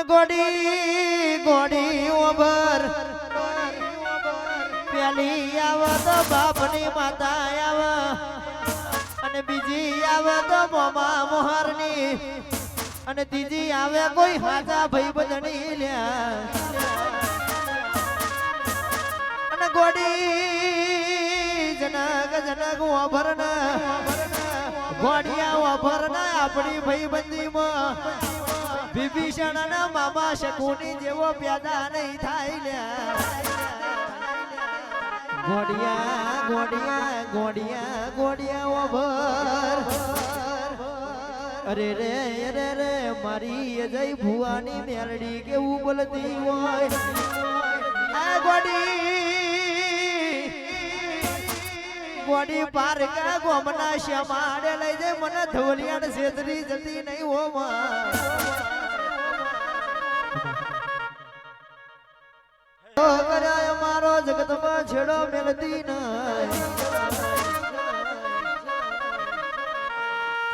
ગોડી ગોડી ઓભર પેલી આવે તો બાપની માતા આવે અને બીજી આવે તો મોમા મોહરની અને ત્રીજી આવે કોઈ હાજા ભાઈબંધની લ્યા અને ગોડી જનક ઓભર ના ગોડિયા ઓભર ના આપણી ભાઈબંધીમાં વિભીષણ ના મામા શકુની જેવો પેદા નહીં થાય લ્યા ગોડિયા ગોડિયા ગોડિયા ગોડિયા ઓભર અરે રે અરે રે મારી અજય ભુવાની મેલડી કેવું બોલતી હોય આ ગોડી પારકા ગોમના શ્યામાડે લઈ જાય મને ધવલિયાને છેતરી જતી નહીં હોમાં મારો જગતમાં છેડો મેલતી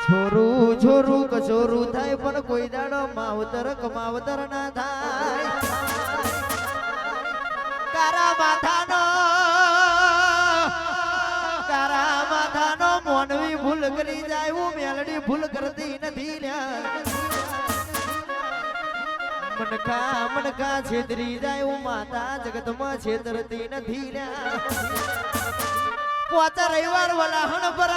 છોરું છોરું કચોરું થાય પણ કોઈ દાડો માવતર કમાવતર ના થાય કારા માથાનો મોનવી ભૂલ કરી જાય હું મેલડી ભૂલ કરતી નથી મનકા છેતરી જાય હું માતા જગતમાં છેતરતી નથી પોતા રવિવાર વલાહણ પર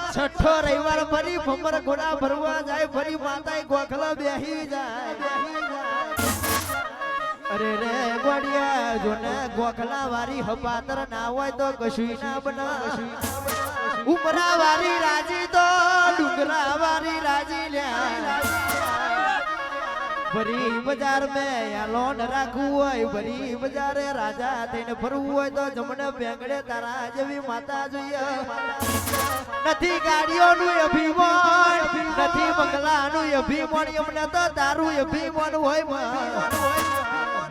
છઠ્ઠો રવિવાર ફરી ભમર ઘોડા ભરવા જાય ફરી માતા ગોખલા બેહી જાય અરે રે ગોડિયા જોને ગોખલા વારી હપાતર ના હોય તો કશું ના બના ઉમરા વારી રાજી તો ડુંગરા વારી રાજી લ્યા ભરી બજાર में લોન રાખવું હોય ભરી બજારે રાજા થઈને ફરવું હોય તો જમણે બેંગડે તારા જેવી માતા જોઈએ નથી ગાડીઓનું અભિમાન નથી બંગલાનું અભિમાન એમને તો તારું અભિમાન હોય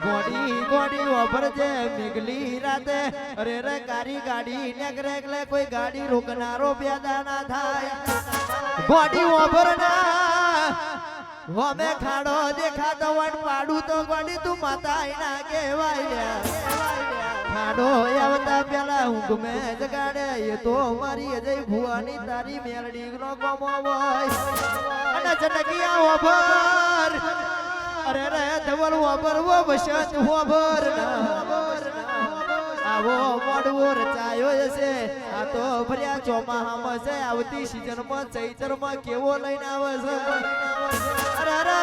ગોડી ગોડી ઓભરજે મેઘલી રાતે અરે રે કારી ગાડી નેકરે એટલે કોઈ ગાડી રોકનારો પેદા ના થાય ગોડી ઓભરના હોમે ખાડો દેખાતો વણ પાડું તો ગોડી તું માતા ના કહેવાય ખાડો આવતા પેલા ઊંઘ મે જગાડે એ તો મારી અજય ભુવાની તારી મેલડી નો ગમો હોય અને જનકિયા ઓભર અરે રે ધવલ ઓભર વો બસત ઓભર આવો મોડવો રચાયો છે આ તો ભર્યા ચોમાહામાં છે આવતી સીઝનમાં ચૈતરમાં કેવો લઈને આવે છે અરે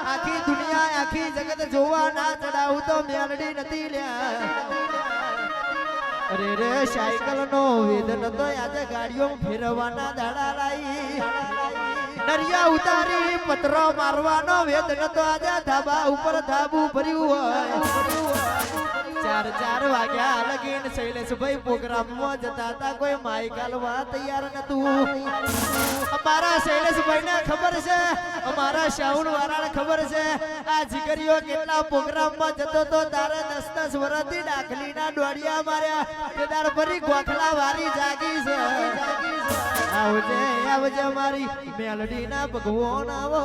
આખી દુનિયા આખી જગત જોવા ના ચડાવું તો મેલડી નથી લ્યા અરે રે સાયકલ નો વેદ નતો આજે ગાડીઓ ફેરવાના દાડા લાઈ નરિયા ઉતારી પત્રો મારવાનો વેદ નતો આજે ધાબા ઉપર ધાબુ ભર્યું હોય 4 વાગ્યા લગીન શૈલેષભાઈ પ્રોગ્રામમાં જતા હતા કોઈ માઈક આલવા તૈયાર નતું અમારા શૈલેષભાઈ ને ખબર છે અમારા શાહુલ વાળાને ખબર છે આ જીગરીઓ કેટલા પ્રોગ્રામમાં જતો તો તારે 10 વર્ષથી ડાકલીના દોડિયા માર્યા તે તાર ફરી ગોખલા વારી જાગી છે આવજે આવજે મારી મેલડી ના ભગવાન આવો